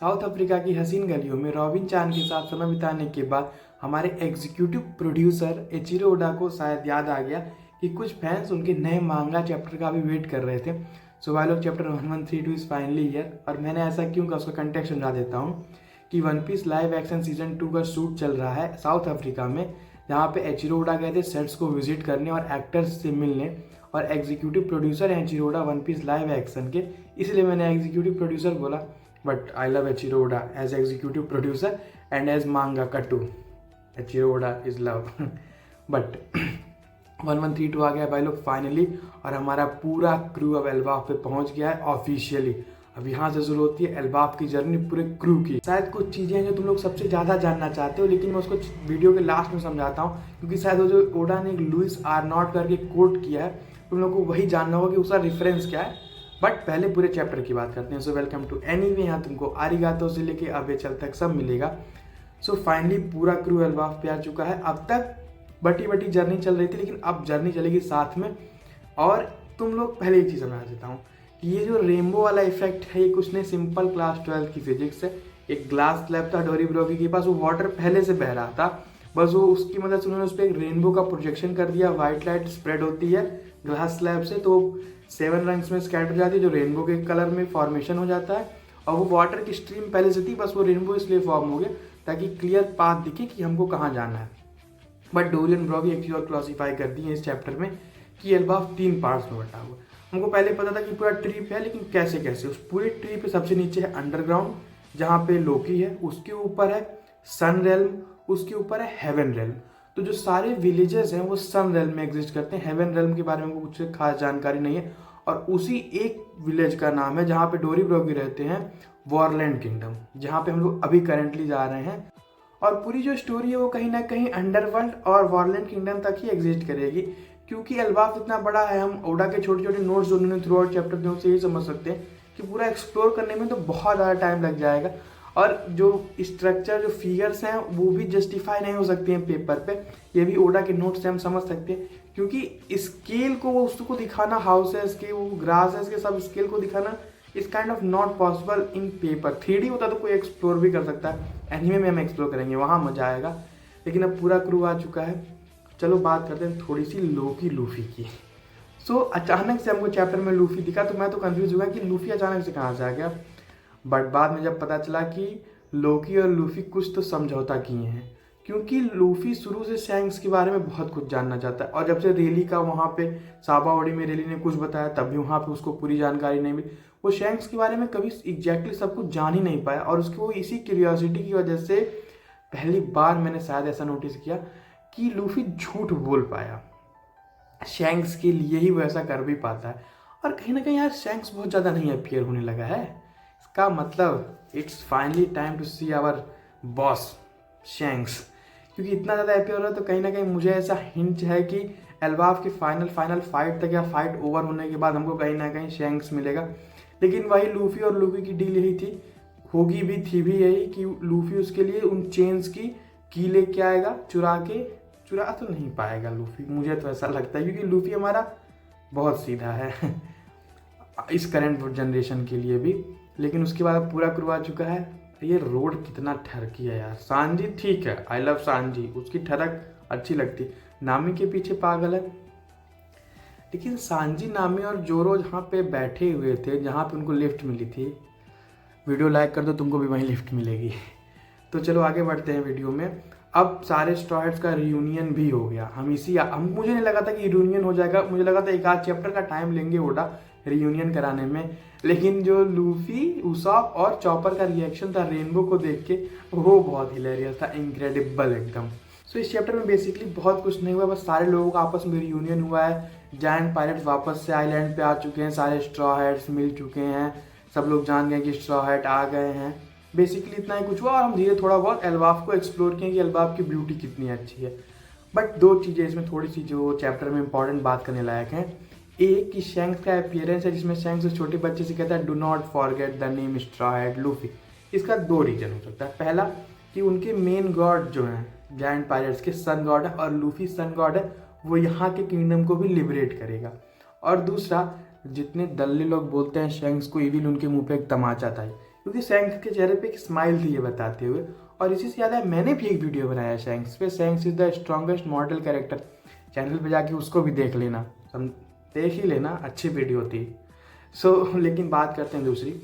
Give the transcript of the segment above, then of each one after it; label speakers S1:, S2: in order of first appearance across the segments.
S1: South Africa की हसीन गलियों में रॉबिन चान के साथ समय बिताने के बाद हमारे एग्जीक्यूटिव प्रोड्यूसर एचिरो ओडा को शायद याद आ गया कि कुछ फैंस उनके नए मांगा चैप्टर का भी वेट कर रहे थे। So while of chapter 1132 is finally here. और मैंने ऐसा क्यों कहा उसका कंटेक्स्ट समझा देता हूँ कि One piece live action season 2 का शूट चल रहा है साउथ अफ्रीका में, जहाँ पे एचिरो ओडा गए थे सेट्स को विजिट करने और एक्टर्स से मिलने। और एग्जीक्यूटिव प्रोड्यूसर हैं Eiichiro Oda one piece live action के, इसलिए मैंने एग्जीक्यूटिव प्रोड्यूसर बोला। But I love Eiichiro Oda as executive producer and as manga कटू। Eiichiro Oda is love. But 1132 आ गया भाई लोग फाइनली, और हमारा पूरा क्रू अब एल्बाफ पे पहुंच गया है ऑफिशियली। अब यहाँ से शुरू होती है एल्बाफ की जर्नी पूरे क्रू की। शायद कुछ चीज़ें हैं जो तुम लोग सबसे ज़्यादा जानना चाहते हो, लेकिन मैं उसको वीडियो के लास्ट में समझाता हूँ, क्योंकि शायद वो जो ओडा ने एक लुइस आर नॉट करके कोट किया है, तुम लोग को वही जानना होगा कि उसका रेफरेंस क्या है। बट पहले पूरे चैप्टर की बात करते हैं। सो वेलकम टू एनीवे, यहाँ तुमको आरिगातो से लेके अबेचल तक सब मिलेगा। सो फाइनली पूरा क्रू एल्बाफ पे आ चुका है। अब तक बटी बटी जर्नी चल रही थी, लेकिन अब जर्नी चलेगी साथ में। और तुम लोग पहले एक चीज़ समझा देता हूँ कि ये जो रेनबो वाला इफेक्ट है, ये कुछ नहीं, सिंपल क्लास 12 की फिजिक्स है। एक ग्लास स्लैब था डोरी ब्रोगी के पास, वो वाटर पहले से बह रहा था, बस वो उसकी मदद से उन्होंने उस पर एक रेनबो का प्रोजेक्शन कर दिया। वाइट लाइट स्प्रेड होती है ग्लास स्लैब से, तो 7 रंग्स में स्कैटर हो जाती है, जो रेनबो के कलर में फॉर्मेशन हो जाता है। और वो वाटर की स्ट्रीम पहले से थी, बस वो रेनबो इसलिए फॉर्म हो गया ताकि क्लियर पाथ दिखे कि हमको कहाँ जाना है। बट डोरियन ब्रॉगी एक चीज़ और क्लासीफाई कर दी है इस चैप्टर में कि एल्बाफ 3 पार्ट्स में बटा हुआ। हमको पहले पता था कि पूरा ट्री है, लेकिन कैसे कैसे उस पूरे ट्री पे सबसे नीचे है अंडरग्राउंड, जहाँ पे लोकी है, उसके ऊपर है सन रेल्म, उसके ऊपर है हेवन रेल्म। तो जो सारे विलेजेस हैं वो सन रेल्म में एग्जिस्ट करते हैं। हेवन रेल्म के बारे में हमको कुछ खास जानकारी नहीं है। और उसी एक विलेज का नाम है जहाँ पे डोरी ब्रोगी रहते हैं, वॉरलैंड किंगडम, जहाँ पे हम लोग अभी करेंटली जा रहे हैं। और पूरी जो स्टोरी है वो कहीं ना कहीं अंडरवर्ल्ड और वॉरलैंड किंगडम तक ही एग्जिस्ट करेगी, क्योंकि एल्बाफ इतना बड़ा है। हम ओडा के छोटे छोटे नोट्स जो उन्होंने थ्रू आउट चैप्टर में से यही समझ सकते हैं कि पूरा एक्सप्लोर करने में तो बहुत ज़्यादा टाइम लग जाएगा। और जो स्ट्रक्चर, जो फिगर्स हैं, वो भी जस्टिफाई नहीं हो सकते हैं पेपर पे। ये भी ओडा के नोट से हम समझ सकते हैं, क्योंकि स्केल को उसको दिखाना, हाउसेस के, वो ग्रासेस के सब स्केल को दिखाना is kind of not possible in paper. 3D होता तो कोई एक्सप्लोर भी कर सकता है, एनीमे में हम एक्सप्लोर करेंगे, वहाँ मजा आएगा। लेकिन अब पूरा क्रू आ चुका है। चलो बात करते हैं थोड़ी सी लोकी लूफी की। सो अचानक से हमको चैप्टर में लूफी दिखा, तो मैं तो कंफ्यूज हुआ कि लूफी अचानक से कहाँ से आ गया। बट बाद में जब पता चला कि लोकी और लूफी कुछ तो समझौता किए हैं, क्योंकि लूफी शुरू से शैंक्स के बारे में बहुत कुछ जानना चाहता है। और जब से रेली का वहाँ पे साबाओडी में रेली ने कुछ बताया, तब भी वहाँ पे उसको पूरी जानकारी नहीं मिली। वो शैंक्स के बारे में कभी एग्जैक्टली सब कुछ जान ही नहीं पाया, और उसकी वो इसी क्यूरियोसिटी की वजह से पहली बार मैंने शायद ऐसा नोटिस किया कि लूफी झूठ बोल पाया। शैंक्स के लिए ही वो ऐसा कर भी पाता है। और कहीं ना कहीं यार शैंक्स बहुत ज़्यादा नहीं अपीयर होने लगा है। इसका मतलब it's finally time to see our boss Shanks, क्योंकि इतना ज़्यादा अपीयर हो रहा है। तो कहीं ना कहीं मुझे ऐसा हिंट है कि एल्बाफ के फाइनल फाइट तक या फाइट ओवर होने के बाद हमको कहीं ना कहीं शैंक्स मिलेगा। लेकिन वही लूफी और लूफी की डील यही थी, होगी भी, थी भी यही, कि लूफी उसके लिए उन चेन्स की की लेके आएगा, चुरा तो नहीं पाएगा लूफी, मुझे तो ऐसा लगता है, क्योंकि लूफी हमारा बहुत सीधा है इस करंट जनरेशन के लिए भी। लेकिन उसके बाद पूरा क्रू आ चुका है। ये रोड कितना ठरकी है यार। सांजी ठीक है, आई लव सांजी, उसकी ठरक अच्छी लगती। नामी के पीछे पागल है, लेकिन सांजी, नामी और जोरो जहाँ पे बैठे हुए थे, जहाँ पे उनको लिफ्ट मिली थी, वीडियो लाइक कर दो, तुमको भी वहीं लिफ्ट मिलेगी। तो चलो आगे बढ़ते हैं वीडियो में। अब सारे स्ट्रॉ हैट्स का रियूनियन भी हो गया। मुझे नहीं लगा था कि रियूनियन हो जाएगा, मुझे लगा था एक आध चैप्टर का टाइम लेंगे ओडा रियूनियन कराने में। लेकिन जो लूफी, उसॉप और चॉपर का रिएक्शन था रेनबो को देख के, वो बहुत हिलेरियस था, इनक्रेडिबल एकदम। सो इस चैप्टर में बेसिकली बहुत कुछ नहीं हुआ, बस सारे लोगों का आपस में रियूनियन हुआ है। जायंट पायरेट्स वापस से आइलैंड पे आ चुके हैं, सारे स्ट्रॉ हैट्स मिल चुके हैं, सब लोग जान गए कि स्ट्रॉ हैट आ गए हैं। बेसिकली इतना ही कुछ हुआ, और हम धीरे थोड़ा बहुत एल्बाफ को एक्सप्लोर किए कि एल्बाफ की ब्यूटी कितनी अच्छी है। बट 2 चीज़ें इसमें थोड़ी सी जो चैप्टर में इंपॉर्टेंट बात करने लायक हैं। एक कि शैंक्स का अपीयरेंस है, जिसमें शैंक्स उस छोटे बच्चे से कहता है do not forget the name straw hat Luffy. इसका 2 रीजन हो सकता है। पहला कि उनके मेन गॉड जो हैं जायंट पायरेट्स के, सन गॉड है, और लूफी सन गॉड है, वो यहाँ के किंगडम को भी लिबरेट करेगा। और दूसरा, जितने दल्ले लोग बोलते हैं शैंक्स को इविल, उनके मुंह पे एक तमाचा था, क्योंकि शैंक्स के चेहरे पे एक स्माइल थी ये बताते हुए। और इसी से याद है मैंने भी एक वीडियो बनाया शैंक्स पे, shanks is the strongest model character, channel पे जाके उसको भी देख लेना, हम देख ही लेना, अच्छी वीडियो थी। लेकिन बात करते हैं दूसरी।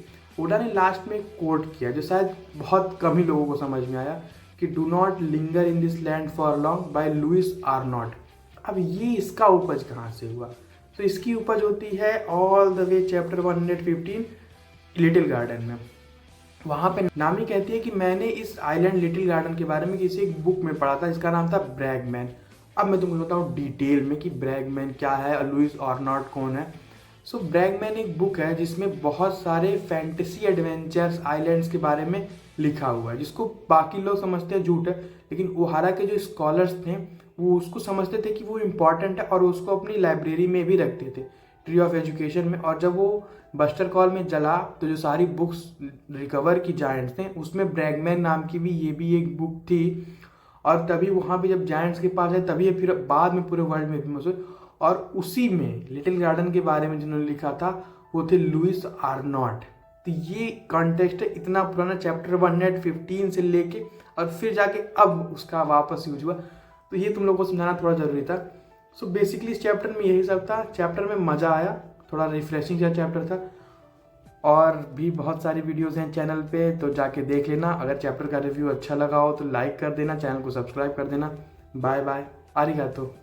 S1: ओडा ने लास्ट में एक कोट किया जो शायद बहुत कम ही लोगों को समझ में आया कि do not linger in this land for long by Louis Arnott. अब ये इसका उपज कहाँ से हुआ? तो इसकी उपज होती है all the way chapter 115 little garden में। वहाँ पे नामी कहती है कि मैंने इस आइलैंड लिटिल गार्डन के बारे में किसी एक बुक में पढ़ा था जिसका नाम था ब्रैगमैन। अब मैं तुमको बताऊँ डिटेल में कि ब्रैगमैन क्या है और लुइस आर्नॉट कौन है। ब्रैगमैन एक बुक है जिसमें बहुत सारे फैंटेसी एडवेंचर्स आइलैंड्स के बारे में लिखा हुआ है, जिसको बाकी लोग समझते हैं झूठ है, लेकिन ओहारा के जो स्कॉलर्स थे वो उसको समझते थे कि वो इम्पॉर्टेंट है और उसको अपनी लाइब्रेरी में भी रखते थे, ट्री ऑफ एजुकेशन में। और जब वो बस्टर कॉल में जला तो जो सारी बुक्स रिकवर की जायंट्स ने, उसमें ब्रैगमैन नाम की भी ये भी एक बुक थी। और तभी वहाँ पे जब जायंट्स के पास है तभी फिर बाद में पूरे वर्ल्ड में फेमस हुए। और उसी में लिटिल गार्डन के बारे में जिन्होंने लिखा था वो थे लुइस आर्नॉट। तो ये कॉन्टेक्स्ट है इतना पुराना, चैप्टर 115 से लेके और फिर जाके अब उसका वापस यूज हुआ। तो ये तुम लोगों को समझाना थोड़ा ज़रूरी था। बेसिकली इस चैप्टर में यही सब था। चैप्टर में मज़ा आया, थोड़ा रिफ्रेशिंग सा चैप्टर था। और भी बहुत सारी वीडियोस हैं चैनल पे, तो जाके देख लेना। अगर चैप्टर का रिव्यू अच्छा लगा हो तो लाइक कर देना, चैनल को सब्सक्राइब कर देना। Bye bye, आरिगातो।